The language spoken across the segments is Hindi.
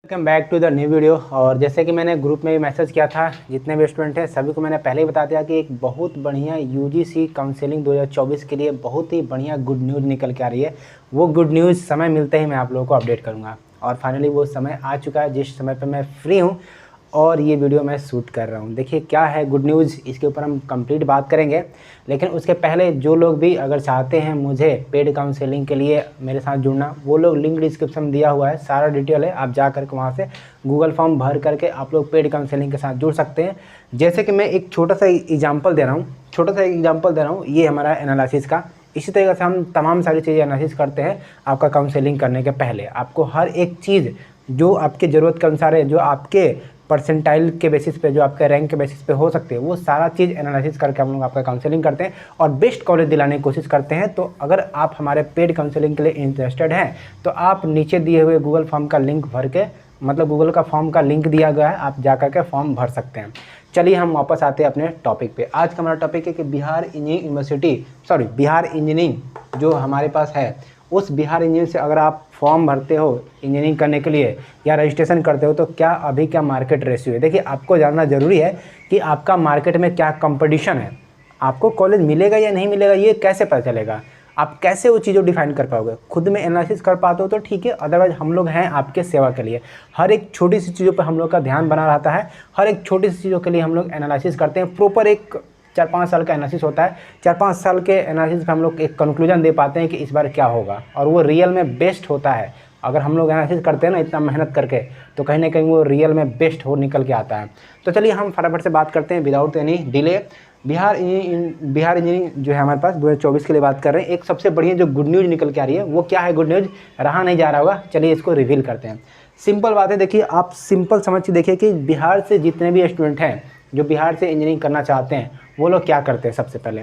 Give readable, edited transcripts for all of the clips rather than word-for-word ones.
Welcome back to the new video. और जैसे कि मैंने ग्रुप में भी मैसेज किया था, जितने भी स्टूडेंट हैं सभी को मैंने पहले ही बता दिया कि एक बहुत बढ़िया यूजीसी काउंसलिंग 2024 के लिए बहुत ही बढ़िया गुड न्यूज़ निकल के आ रही है। वो गुड न्यूज़ समय मिलते ही मैं आप लोगों को अपडेट करूँगा और फाइनली वो समय आ चुका है जिस समय पर मैं फ्री हूँ और ये वीडियो मैं शूट कर रहा हूँ। देखिए क्या है गुड न्यूज़, इसके ऊपर हम कंप्लीट बात करेंगे। लेकिन उसके पहले जो लोग भी अगर चाहते हैं मुझे पेड काउंसलिंग के लिए मेरे साथ जुड़ना, वो लोग लिंक डिस्क्रिप्शन में दिया हुआ है, सारा डिटेल है, आप जा करके वहाँ से गूगल फॉर्म भर करके आप लोग पेड काउंसलिंग के साथ जुड़ सकते हैं। जैसे कि मैं एक छोटा सा एग्जाम्पल दे रहा हूँ, ये हमारा एनालिसिस का। इसी तरीके से हम तमाम सारी चीज़ें एनालिसिस करते हैं आपका काउंसलिंग करने के पहले। आपको हर एक चीज़ जो आपके ज़रूरत के अनुसार है, जो आपके परसेंटाइल के बेसिस पे, जो आपके रैंक के बेसिस पे हो सकते हैं, वो सारा चीज़ एनालिसिस करके हम लोग आपका काउंसलिंग करते हैं और बेस्ट कॉलेज दिलाने की कोशिश करते हैं। तो अगर आप हमारे पेड काउंसलिंग के लिए इंटरेस्टेड हैं तो आप नीचे दिए हुए गूगल फॉर्म का लिंक भर के, मतलब गूगल का फॉर्म का लिंक दिया गया है, आप जा करके फॉर्म भर सकते हैं। चलिए हम वापस आते हैं अपने टॉपिक पे। आज का हमारा टॉपिक है कि बिहार इंजीनियरिंग जो हमारे पास है, उस बिहार इंजीनियरिंग से अगर आप फॉर्म भरते हो इंजीनियरिंग करने के लिए या रजिस्ट्रेशन करते हो तो क्या मार्केट रेशियो है। देखिए आपको जानना ज़रूरी है कि आपका मार्केट में क्या कंपटीशन है, आपको कॉलेज मिलेगा या नहीं मिलेगा, ये कैसे पता चलेगा, आप कैसे वो चीज़ों डिफाइन कर पाओगे। खुद में एनालिसिस कर पाते हो तो ठीक है, अदरवाइज हम लोग हैं आपके सेवा के लिए। हर एक छोटी सी चीज़ों पर हम लोग का ध्यान बना रहता है, हर एक छोटी सी चीज़ों के लिए हम लोग एनालिसिस करते हैं। प्रॉपर एक 4-5 साल का एनालिसिस होता है। 4-5 साल के एनालिसिस पे हम लोग एक कंक्लूजन दे पाते हैं कि इस बार क्या होगा, और वो रियल में बेस्ट होता है। अगर हम लोग एनालिसिस करते हैं ना इतना मेहनत करके, तो कहीं ना कहीं वो रियल में बेस्ट हो निकल के आता है। तो चलिए हम फटाफट से बात करते हैं without any delay. Bihar engineering जो है हमारे पास 2024 के लिए बात कर रहे हैं। एक सबसे बढ़िया जो गुड न्यूज़ निकल के आ रही है, वो क्या है गुड न्यूज़, रहा नहीं जा रहा होगा, चलिए इसको रिवील करते हैं। सिंपल बात है, देखिए आप सिंपल समझ के देखिए कि बिहार से जितने भी स्टूडेंट हैं जो बिहार से इंजीनियरिंग करना चाहते हैं, वो लोग क्या करते हैं। सबसे पहले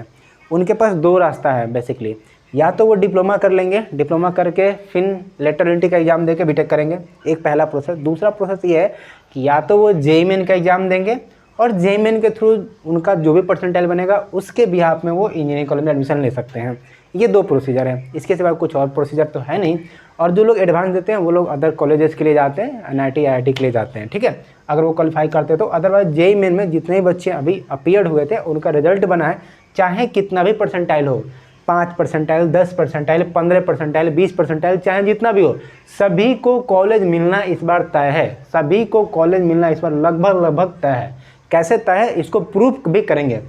उनके पास 2 रास्ता है बेसिकली। या तो वो डिप्लोमा कर लेंगे, डिप्लोमा करके फिर लेटर एंट्री का एग्ज़ाम देके बीटेक करेंगे, एक पहला प्रोसेस। दूसरा प्रोसेस ये है कि या तो वो जेईई मेन का एग्ज़ाम देंगे और जेईई मेन के थ्रू उनका जो भी परसेंटाइल बनेगा उसके बिहाफ में वो इंजीनियरिंग कॉलेज में एडमिशन ले सकते हैं। ये 2 प्रोसीजर है, इसके सिवा कुछ और प्रोसीजर तो है नहीं। और जो लोग एडवांस देते हैं वो लोग अदर कॉलेजेस के लिए जाते हैं, एनआईटी आईआईटी के लिए जाते हैं, ठीक है, अगर वो क्वालिफाई करते हैं तो। अदरवाइज जेईई मेन में जितने बच्चे अभी अपीयर्ड हुए थे उनका रिजल्ट बना है, चाहे कितना भी परसेंटाइल हो, 5 परसेंटाइल, 10 परसेंटाइल, 15 परसेंटाइल, 20 परसेंटाइल, चाहे जितना भी हो, सभी को कॉलेज मिलना इस बार तय है। सभी को कॉलेज मिलना इस बार लगभग तय है। कैसे तय है इसको प्रूफ भी करेंगे।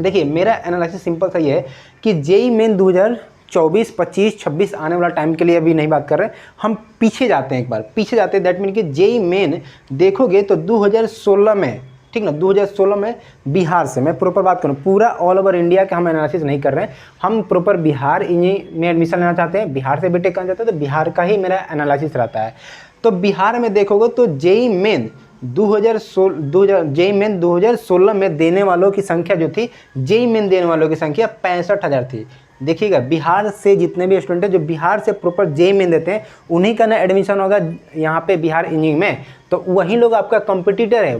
देखिए मेरा एनालिसिस सिंपल सा ये है कि जेईई मेन 2024, 25, 26 आने वाला टाइम के लिए अभी नहीं बात कर रहे हैं, हम पीछे जाते हैं, एक बार पीछे जाते हैं। दैट मीन कि जेईई मेन देखोगे तो 2016 में, ठीक ना, 2016 में बिहार से, मैं प्रॉपर बात करूँ, पूरा ऑल ओवर इंडिया का हम एनालिसिस नहीं कर रहे हैं, हम प्रॉपर बिहार में एडमिशन लेना चाहते हैं, बिहार से बीटेक करना चाहते हैं, तो बिहार का ही मेरा एनालिसिस रहता है। तो बिहार में देखोगे तो जेईई मेन 2016 में देने वालों की संख्या जो थी, जेईई मेन देने वालों की संख्या 65,000 थी। देखिएगा बिहार से जितने भी स्टूडेंट हैं जो बिहार से प्रॉपर जेईई मेन देते हैं, उन्हीं का ना एडमिशन होगा यहाँ पे बिहार इंजीनियरिंग में। तो वही लोग आपका कंपटीटर है,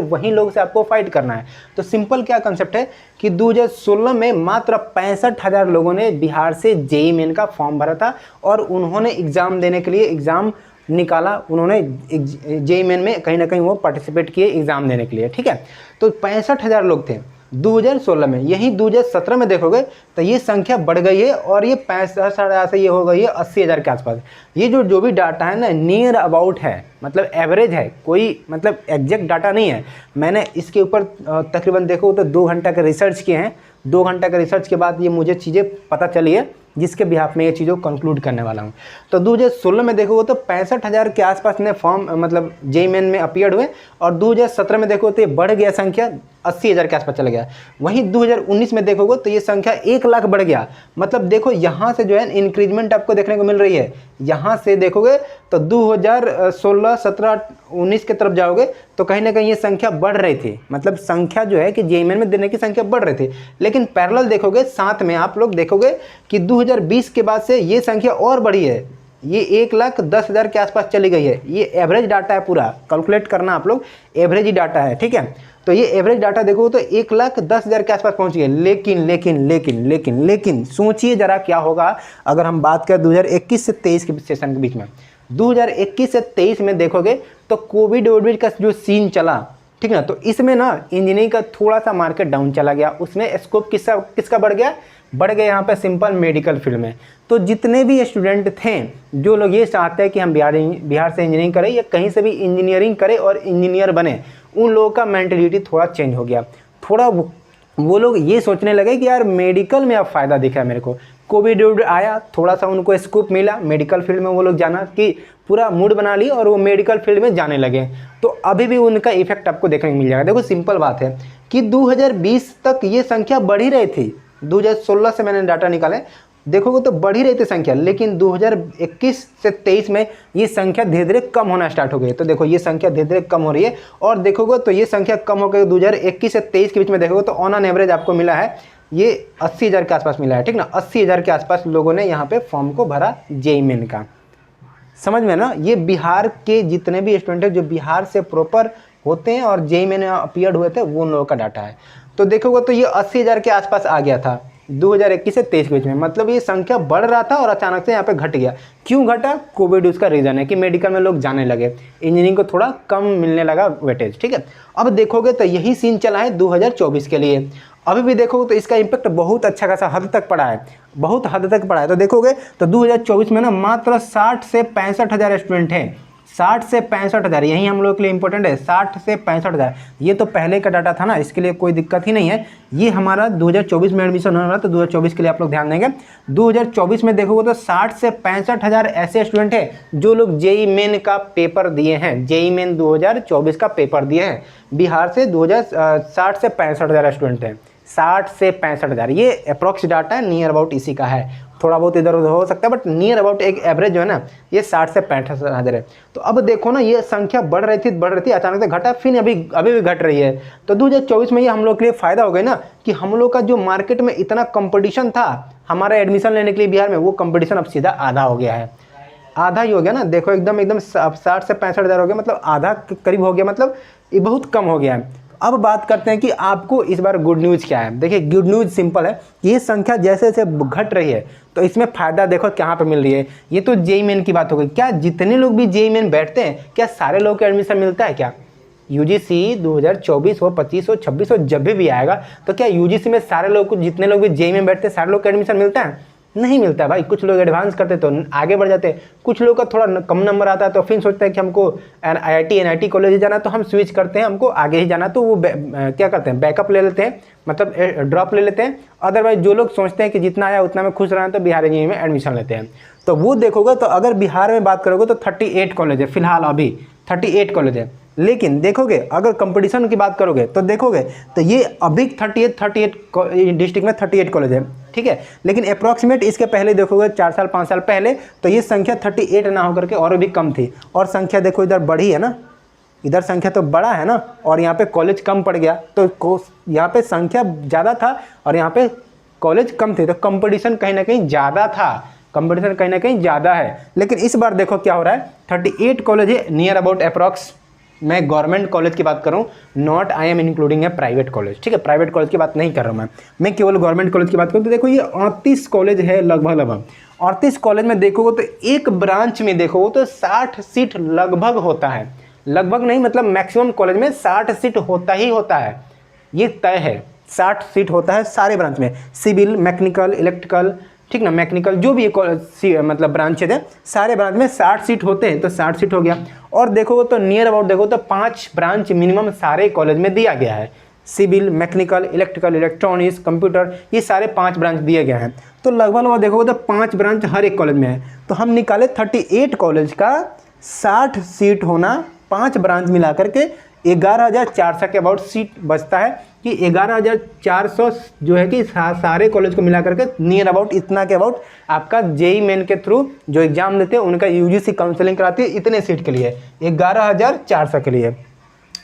वही लोग से आपको फाइट करना है। तो सिंपल क्या कंसेप्ट है कि 2016 में मात्र 65,000 लोगों ने बिहार से जेईई मेन का फॉर्म भरा था और उन्होंने एग्ज़ाम देने के लिए एग्ज़ाम निकाला, उन्होंने जेईई मेन में कहीं ना कहीं वो पार्टिसिपेट किए एग्ज़ाम देने के लिए, ठीक है। तो 65,000 लोग थे 2016 में। यही 2017 में देखोगे तो ये संख्या बढ़ गई है और ये 65,000 से ये हो गई है 80,000 के आसपास। ये जो भी डाटा है ना, नियर अबाउट है, मतलब एवरेज है, कोई मतलब एग्जैक्ट डाटा नहीं है। मैंने इसके ऊपर तकरीबन देखो तो 2 घंटा का रिसर्च किए हैं। 2 घंटा का रिसर्च के बाद ये मुझे चीज़ें पता चली है, जिसके बिहाफ में ये चीज़ों को कंक्लूड करने वाला हूँ। तो 2016 में देखोगे तो 65,000 के आसपास ने फॉर्म मतलब जेईई मेन में अपीयर्ड हुए, और 2017 में देखो तो ये बढ़ गया, संख्या 80,000 के आसपास चला गया। वहीं 2019 में देखोगे तो ये संख्या 1 लाख बढ़ गया। मतलब देखो यहाँ से जो है इंक्रीजमेंट आपको देखने को मिल रही है। यहाँ से देखोगे तो 2016, 17, 19 के तरफ जाओगे तो कहीं ना कहीं ये संख्या बढ़ रही थी, मतलब संख्या जो है कि जेईई मेन में देने की संख्या बढ़ रही थी। लेकिन पैरेलल देखोगे, साथ में आप लोग देखोगे कि 2020 के बाद से ये संख्या और बढ़ी है, ये 1,10,000 के आसपास चली गई है। ये एवरेज डाटा है, पूरा कैलकुलेट करना आप लोग, एवरेज ही डाटा है, ठीक है। तो ये एवरेज डाटा देखो तो 1,10,000 के आसपास पहुंच गए। लेकिन सोचिए जरा क्या होगा अगर हम बात करें 2021 से 23 के सेशन के बीच में। 2021 से 23 में देखोगे तो कोविड वोविड का जो सीन चला, ठीक ना, तो इसमें ना इंजीनियरिंग का थोड़ा सा मार्केट डाउन चला गया। उसमें स्कोप किसका बढ़ गया यहाँ पे सिंपल मेडिकल फील्ड में। तो जितने भी स्टूडेंट थे जो लोग ये चाहते हैं कि हम बिहार से इंजीनियरिंग करें या कहीं से भी इंजीनियरिंग करें और इंजीनियर बने, उन लोगों का मेंटलिटी थोड़ा चेंज हो गया। थोड़ा वो लोग ये सोचने लगे कि यार मेडिकल में अब फ़ायदा दिखा है मेरे को। कोविड आया, थोड़ा सा उनको स्कोप मिला, मेडिकल फील्ड में वो लोग जाना कि पूरा मूड बना ली और वो मेडिकल फील्ड में जाने लगे। तो अभी भी उनका इफेक्ट आपको देखने को मिल जाएगा। देखो सिंपल बात है कि 2020 तक ये संख्या बढ़ ही रही थी। 2016 से मैंने डाटा निकाले, देखोगे तो बढ़ ही रही थी संख्या, लेकिन 2021 से 23 में ये संख्या धीरे धीरे कम होना स्टार्ट हो गई। तो देखो ये संख्या धीरे धीरे कम हो रही है और देखोगे तो ये संख्या कम हो गई 2021 से 23 के बीच में देखोगे तो ऑन एन एवरेज आपको मिला है ये 80,000 के आसपास मिला है, ठीक ना। 80,000 के आसपास लोगों ने यहाँ पे फॉर्म को भरा जेईई मेन का। समझ में ना, ये बिहार के जितने भी स्टूडेंट हैं जो बिहार से प्रॉपर होते हैं और जेईई मेन अपीयर्ड हुए थे वो उन लोगों का डाटा है। तो देखोगे तो ये 80,000 के आसपास आ गया था 2021 से 23 के बीच में। मतलब ये संख्या बढ़ रहा था और अचानक से यहाँ पे घट गया। क्यों घटा? कोविड उसका रीज़न है कि मेडिकल में लोग जाने लगे, इंजीनियरिंग को थोड़ा कम मिलने लगा वेटेज, ठीक है। अब देखोगे तो यही सीन चला है 2024 के लिए। अभी भी देखोगे तो इसका इम्पैक्ट बहुत अच्छा खासा हद तक पड़ा है, बहुत हद तक पड़ा है। तो देखोगे तो 2024 में ना मात्र 60 से 65 हज़ार स्टूडेंट हैं। 60 से 65 हज़ार, यही हम लोग के लिए इंपॉर्टेंट है। 60 से 65 हज़ार, ये तो पहले का डाटा था ना, इसके लिए कोई दिक्कत ही नहीं है। ये हमारा 2024 में एडमिशन होने वाला, तो 2024 के लिए आप लोग ध्यान देंगे। 2024 में देखोगे तो 60 से 65 हज़ार ऐसे स्टूडेंट हैं जो लोग जेईई मेन का पेपर दिए हैं। जेईई मेन 2024 का पेपर दिए हैं बिहार से। 60 से 65 हज़ार स्टूडेंट हैं, 60 से 65 हज़ार। ये अप्रॉक्स डाटा है, नियर अबाउट इसी का है, थोड़ा बहुत इधर उधर हो सकता है, बट नियर अबाउट एक एवरेज जो है ना ये 60 से 65 हज़ार है। तो अब देखो ना ये संख्या बढ़ रही थी, अचानक से घटा, फिर अभी भी घट रही है। तो 2024 में ये हम लोग के लिए फ़ायदा हो गया ना कि हम लोग का जो मार्केट में इतना कंपटीशन था हमारा एडमिशन लेने के लिए बिहार में, वो कंपटीशन अब सीधा आधा हो गया है। आधा ही हो गया ना, देखो एकदम 60 से 65 हज़ार हो गया, मतलब आधा करीब हो गया, मतलब ये बहुत कम हो गया है। अब बात करते हैं कि आपको इस बार गुड न्यूज़ क्या है। देखिए गुड न्यूज़ सिंपल है, ये संख्या जैसे जैसे घट रही है तो इसमें फ़ायदा देखो कहाँ पे मिल रही है। ये तो जेईई मेन की बात हो गई। क्या जितने लोग भी जेईई मेन बैठते हैं क्या सारे लोग को एडमिशन मिलता है? क्या यूजीसी 2024 हो, 25 हो, 26 हो, जब भी आएगा तो क्या यूजीसी में सारे लोग को, जितने लोग भी जेईई में बैठते हैं सारे लोग को एडमिशन मिलता है? नहीं मिलता है भाई। कुछ लोग एडवांस करते तो आगे बढ़ जाते, कुछ लोग का थोड़ा कम नंबर आता है तो फिर सोचते हैं कि हमको आईआईटी एनआईटी कॉलेज जाना है तो हम स्विच करते हैं, हमको आगे ही जाना, तो वो क्या करते हैं बैकअप ले लेते हैं, मतलब ड्रॉप ले लेते हैं। अदरवाइज जो लोग सोचते हैं कि जितना आया उतना में खुश रहना तो बिहार इंजीनियरिंग में एडमिशन लेते हैं। तो वो देखोगे तो अगर बिहार में बात करोगे तो 38 कॉलेज है फिलहाल, अभी 38 कॉलेज है। लेकिन देखोगे अगर कंपटीशन की बात करोगे तो देखोगे तो ये अभी 38 डिस्ट्रिक्ट में 38 कॉलेज है, ठीक है। लेकिन अप्रॉक्सीमेट इसके पहले देखोगे 4 साल 5 साल पहले तो ये संख्या 38 ना होकर के और भी कम थी। और संख्या देखो इधर बढ़ी है ना, इधर संख्या तो बड़ा है ना, और यहाँ पे कॉलेज कम पड़ गया। तो यहाँ पे संख्या ज़्यादा था और यहाँ पे कॉलेज कम थे, तो कंपटीशन कहीं ना कहीं ज़्यादा था, कंपटीशन कहीं ना कहीं ज़्यादा है। लेकिन इस बार देखो क्या हो रहा है, 38 कॉलेज है नियर अबाउट अप्रॉक्स। मैं गवर्नमेंट कॉलेज की बात करूं, नॉट आई एम इंक्लूडिंग है प्राइवेट कॉलेज, ठीक है। प्राइवेट कॉलेज की बात नहीं कर रहा हूं मैं केवल गवर्नमेंट कॉलेज की बात करूं। तो देखो ये 38 कॉलेज है लगभग 38 कॉलेज में देखोगे तो एक ब्रांच में देखोगे तो 60 सीट लगभग होता है, लगभग नहीं मतलब मैक्सिमम कॉलेज में 60 सीट होता ही होता है, ये तय है। 60 सीट होता है सारे ब्रांच में, सिविल, मैकेनिकल, इलेक्ट्रिकल, ठीक ना, मैकेनिकल जो भी मतलब ब्रांचेज है सारे ब्रांच में 60 सीट होते हैं, तो 60 सीट हो गया। और देखोगे तो नियर अबाउट देखो तो 5 ब्रांच मिनिमम सारे कॉलेज में दिया गया है, civil, mechanical, electrical, electronics, computer, ये सारे 5 ब्रांच दिए गए हैं। तो लगभग देखोगे तो 5 ब्रांच हर एक कॉलेज में है। तो हम निकाले 38 कॉलेज का 60 सीट होना, 5 ब्रांच मिला करके 11,400 के अबाउट सीट बचता है, कि 11,400 जो है कि सारे कॉलेज को मिला करके नियर अबाउट इतना के अबाउट आपका जेईई मेन के थ्रू जो एग्जाम देते हैं उनका यूजीसी काउंसलिंग कराती है इतने सीट के लिए, 11,400 के लिए।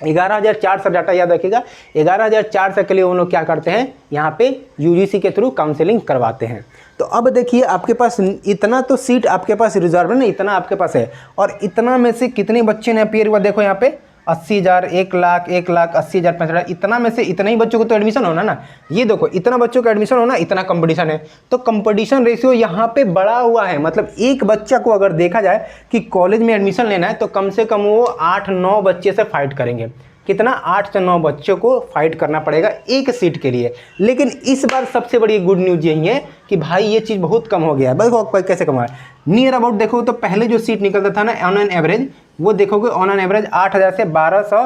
11,400 डाटा याद रखिएगा, 11,400 के लिए उन लोग क्या करते हैं यहाँ पे यूजीसी के थ्रू काउंसलिंग करवाते हैं। तो अब देखिए आपके पास इतना तो सीट आपके पास रिजर्व है ना, इतना आपके पास है, और इतना में से कितने बच्चे ने अपीयर हुआ देखो यहाँ पे 80,000, 1,00,000, 1,00,000, 80,000, 65,000, इतना में से इतना ही बच्चों को तो एडमिशन होना ना। ये देखो इतना बच्चों का एडमिशन होना, इतना कंपटीशन है, तो कंपटीशन रेशियो यहाँ पे बढ़ा हुआ है। मतलब एक बच्चा को अगर देखा जाए कि कॉलेज में एडमिशन लेना है तो कम से कम वो 8-9 बच्चे से फाइट करेंगे। कितना? 8 से 9 बच्चों को फाइट करना पड़ेगा एक सीट के लिए। लेकिन इस बार सबसे बड़ी गुड न्यूज़ यही है कि भाई ये चीज़ बहुत कम हो गया है। देखो कैसे कम है, नियर अबाउट देखो तो पहले जो सीट निकलता था ना ऑन एन एवरेज, वो देखोगे ऑन एन एवरेज 8,000 से 1200,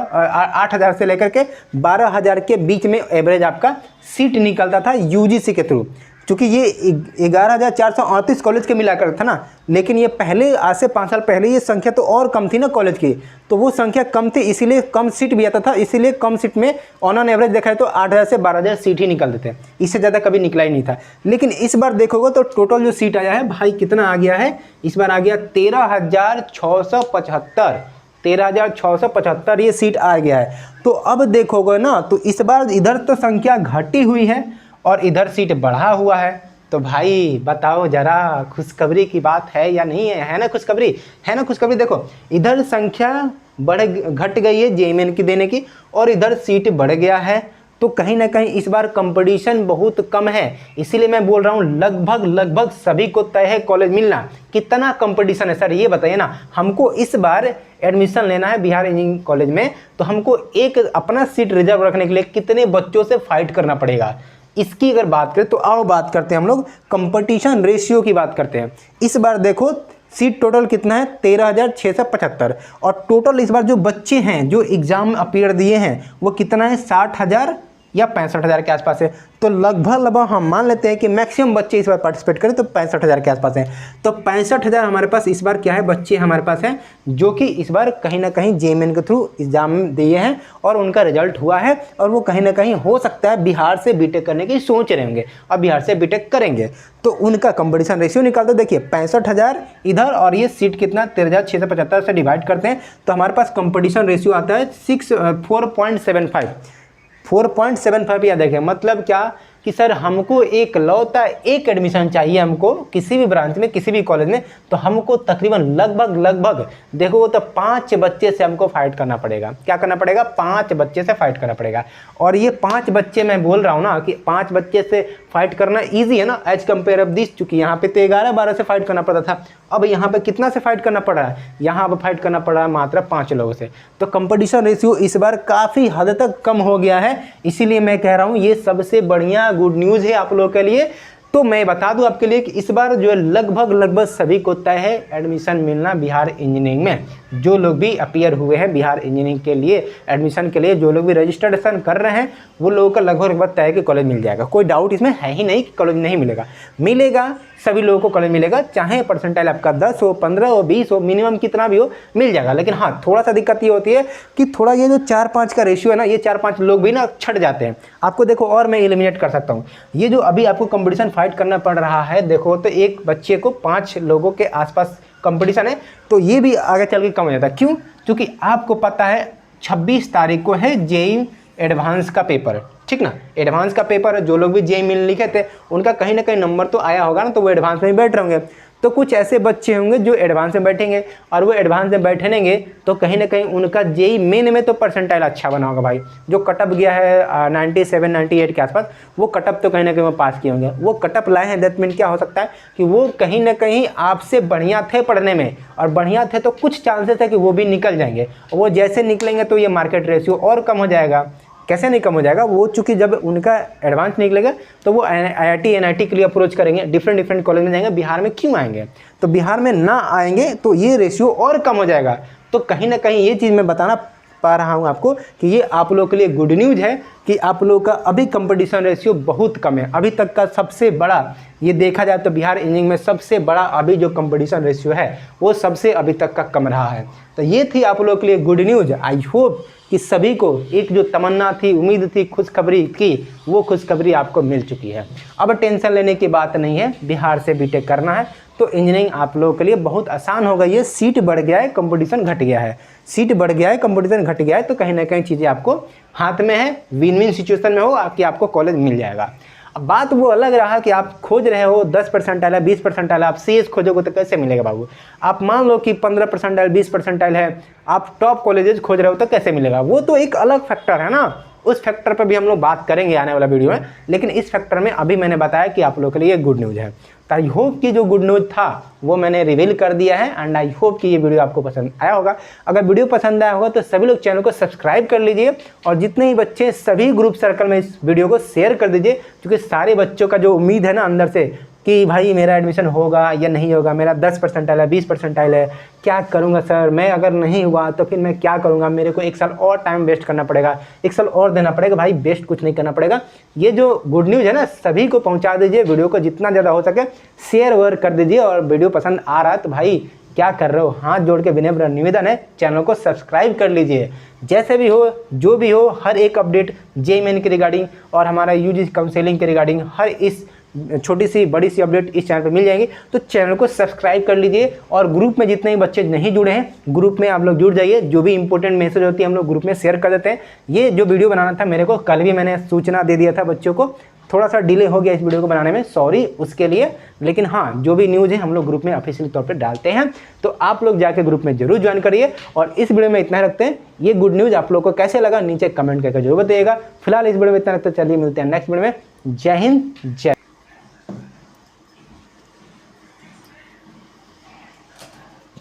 8,000 से लेकर के 12,000 के बीच में एवरेज आपका सीट निकलता था यूजीसी के थ्रू। चूँकि ये 11,438 कॉलेज के मिलाकर था ना, लेकिन ये पहले आज से 5 साल पहले ये संख्या तो और कम थी ना कॉलेज की, तो वो संख्या कम थी इसीलिए कम सीट भी आता था, इसीलिए कम सीट में ऑन एवरेज देखा है तो 8,000 से 12,000 सीट ही निकलते थे, इससे ज़्यादा कभी निकला ही नहीं था। लेकिन इस बार देखोगे तो टोटल जो सीट आया है भाई कितना आ गया है, इस बार आ गया 13,675, 13,675 ये सीट आ गया है। तो अब देखोगे ना तो इस बार इधर तो संख्या घटी हुई है और इधर सीट बढ़ा हुआ है। तो भाई बताओ जरा, खुशखबरी की बात है या नहीं है ना खुशखबरी, है ना खुशखबरी। देखो इधर संख्या घट गई है जेईई की देने की और इधर सीट बढ़ गया है, तो कहीं ना कहीं इस बार कंपटीशन बहुत कम है। इसीलिए मैं बोल रहा हूँ लगभग सभी को तय है कॉलेज मिलना। कितना कंपटीशन है सर ये बताइए ना। हमको इस बार एडमिशन लेना है बिहार इंजीनियरिंग कॉलेज में, तो हमको एक अपना सीट रिजर्व रखने के लिए कितने बच्चों से फाइट करना पड़ेगा, इसकी अगर बात करें तो आओ बात करते हैं हम लोग कंपटीशन रेशियो की बात करते हैं। इस बार देखो सीट टोटल कितना है 13,675 और टोटल इस बार जो बच्चे हैं जो एग्ज़ाम अपीयर दिए हैं वो कितना है 60,000 या 65,000 के आसपास है। तो लगभग हम मान लेते हैं कि मैक्सिमम बच्चे इस बार पार्टिसिपेट करें तो 65,000 के आसपास हैं। तो 65,000 हमारे पास इस बार क्या है, बच्चे हमारे पास हैं जो कि इस बार कहीं ना कहीं जेईई के थ्रू एग्जाम दिए हैं और उनका रिजल्ट हुआ है और वो कहीं ना कहीं हो सकता है बिहार से बीटेक करने की सोच रहे होंगे और बिहार से बीटेक करेंगे, तो उनका कंपटीशन रेशियो निकालते देखिए 65,000 इधर और ये सीट कितना 13,675 से डिवाइड करते हैं तो हमारे पास कंपटीशन रेशियो आता है 4.75 याद रखें। मतलब क्या कि सर हमको एक लौता एक एडमिशन चाहिए हमको किसी भी ब्रांच में किसी भी कॉलेज में, तो हमको तकरीबन लगभग देखो वो तो 5 बच्चे से हमको फाइट करना पड़ेगा। क्या करना पड़ेगा? 5 बच्चे से फाइट करना पड़ेगा। और ये 5 बच्चे मैं बोल रहा हूँ ना कि 5 बच्चे से फाइट करना ईजी है ना एज कम्पेयर ऑफ दिस, चूँकि यहाँ पे तो 11-12 से फाइट करना पड़ता था, अब यहाँ पे कितना से फाइट करना पड़ रहा है, यहाँ पे फाइट करना पड़ रहा है मात्र 5 लोगों से। तो कंपटीशन रेशियो इस बार काफ़ी हद तक कम हो गया है, इसीलिए मैं कह रहा हूँ ये सबसे बढ़िया गुड न्यूज़ है आप लोगों के लिए। तो मैं बता दूं आपके लिए कि इस बार जो है लगभग सभी को तय है एडमिशन मिलना बिहार इंजीनियरिंग में। जो लोग भी अपीयर हुए हैं बिहार इंजीनियरिंग के लिए एडमिशन के लिए, जो लोग भी रजिस्ट्रेशन कर रहे हैं वो लोगों का लगभग तय है कि कॉलेज मिल जाएगा। कोई डाउट इसमें है ही नहीं कि कॉलेज नहीं मिलेगा, मिलेगा, सभी लोगों को कॉलेज मिलेगा, चाहे परसेंटाइल आपका 10 हो, 15 हो, 20 हो, मिनिमम कितना भी हो मिल जाएगा। लेकिन हाँ थोड़ा सा दिक्कत ये होती है कि थोड़ा ये जो 4-5 का रेशियो है ना, ये 4-5 लोग भी ना छट जाते हैं। आपको देखो और मैं एलिमिनेट कर सकता हूँ, ये जो अभी आपको कंपटीशन फाइट करना पड़ रहा है, देखो तो एक बच्चे को 5 लोगों के आसपास कंपटीशन है, तो ये भी आगे चल के कम हो जाता है। क्यों? क्योंकि आपको पता है 26 तारीख को है जेईई एडवांस का पेपर, ठीक ना, एडवांस का पेपर। जो लोग भी जेईई मेन लिखे थे उनका कहीं ना कहीं नंबर तो आया होगा ना, तो वो एडवांस में ही बैठ रहे होंगे। तो कुछ ऐसे बच्चे होंगे जो एडवांस में बैठेंगे और वो एडवांस में बैठेंगे तो कहीं ना कहीं उनका जेईई मेन में तो परसेंटाइल अच्छा बना होगा भाई। जो कटअप गया है 97-98 के आसपास, वो कटअप तो कहीं ना कहीं वो पास किए होंगे। वो कटअप लाए हैं दैट मीन क्या हो सकता है कि वो कहीं ना कहीं आपसे बढ़िया थे पढ़ने में, और बढ़िया थे तो कुछ चांसेस है कि वो भी निकल जाएंगे। वो जैसे निकलेंगे तो ये मार्केट रेशियो और कम हो जाएगा। कैसे नहीं कम हो जाएगा? वो चूंकि जब उनका एडवांस निकलेगा तो वो IIT NIT के लिए अप्रोच करेंगे, डिफरेंट कॉलेज में जाएंगे। बिहार में क्यों आएंगे? तो बिहार में ना आएंगे तो ये रेशियो और कम हो जाएगा। तो कहीं ना कहीं ये चीज़ मैं बताना पा रहा हूँ आपको कि ये आप लोगों के लिए गुड न्यूज़ है कि आप लोगों का अभी कंपटीशन रेशियो बहुत कम है। अभी तक का सबसे बड़ा ये देखा जाए तो बिहार इंजीनियरिंग में सबसे बड़ा अभी जो कंपटीशन रेशियो है वो सबसे अभी तक का कम रहा है। तो ये थी आप लोगों के लिए गुड न्यूज़। आई होप कि सभी को एक जो तमन्ना थी, उम्मीद थी खुशखबरी की, वो खुशखबरी आपको मिल चुकी है। अब टेंशन लेने की बात नहीं है, बिहार से बीटेक करना है तो इंजीनियरिंग आप लोगों के लिए बहुत आसान हो गई है। सीट बढ़ गया है, कंपटीशन घट गया है, सीट बढ़ गया है, कंपटीशन घट गया है, तो कहीं ना कहीं चीज़ें आपको हाथ में है, विन विन सिचुएशन में हो कि आपको कॉलेज मिल जाएगा। अब बात वो अलग रहा कि आप खोज रहे हो 10 परसेंटाइल है, 20 परसेंटाइल है, आप CS खोजोगे तो कैसे मिलेगा बाबू। आप मान लो कि 15 परसेंटाइल 20 परसेंटाइल है, आप टॉप कॉलेजेस खोज रहे हो तो कैसे मिलेगा, वो तो एक अलग फैक्टर है ना। उस फैक्टर पर भी हम लोग बात करेंगे आने वाला वीडियो में, लेकिन इस फैक्टर में अभी मैंने बताया कि आप लोगों के लिए गुड न्यूज़ है। तो आई होप कि जो गुड न्यूज़ था वो मैंने रिवील कर दिया है एंड आई होप कि ये वीडियो आपको पसंद आया होगा। अगर वीडियो पसंद आया होगा तो सभी लोग चैनल को सब्सक्राइब कर लीजिए और जितने ही बच्चे सभी ग्रुप सर्कल में इस वीडियो को शेयर कर दीजिए, क्योंकि सारे बच्चों का जो उम्मीद है ना अंदर से कि भाई मेरा एडमिशन होगा या नहीं होगा, मेरा 10 परसेंटाइल है, 20 परसेंटाइल है, क्या करूंगा सर, मैं अगर नहीं हुआ तो फिर मैं क्या करूंगा, मेरे को 1 साल और टाइम वेस्ट करना पड़ेगा, 1 साल और देना पड़ेगा। भाई वेस्ट कुछ नहीं करना पड़ेगा, ये जो गुड न्यूज़ है ना सभी को पहुंचा दीजिए, वीडियो को जितना ज़्यादा हो सके शेयर वेयर कर दीजिए। और वीडियो पसंद आ रहा है तो भाई क्या कर रहे हो, हाथ जोड़ के विनम्र निवेदन है चैनल को सब्सक्राइब कर लीजिए। जैसे भी हो जो भी हो, हर एक अपडेट जेईई के रिगार्डिंग और हमारा यूजी काउंसलिंग के रिगार्डिंग हर इस छोटी सी बड़ी सी अपडेट इस चैनल पे मिल जाएंगी। तो चैनल को सब्सक्राइब कर लीजिए और ग्रुप में जितने भी बच्चे नहीं जुड़े हैं ग्रुप में आप लोग जुड़ जाइए। जो भी इंपॉर्टेंट मैसेज होती है हम लोग ग्रुप में शेयर कर देते हैं। ये जो वीडियो बनाना था मेरे को कल भी मैंने सूचना दे दिया था बच्चों को, थोड़ा सा डिले हो गया इस वीडियो को बनाने में, सॉरी उसके लिए। लेकिन हाँ जो भी न्यूज़ है हम लोग ग्रुप में ऑफिशियल तौर पे डालते हैं, तो आप लोग जाके ग्रुप में जरूर ज्वाइन करिए। और इस वीडियो में इतना रखते हैं, ये गुड न्यूज़ आप लोग को कैसे लगा नीचे कमेंट करके जरूर बताइएगा। फिलहाल इस वीडियो में इतना रखते हैं, चलिए मिलते हैं नेक्स्ट वीडियो में। जय हिंद जय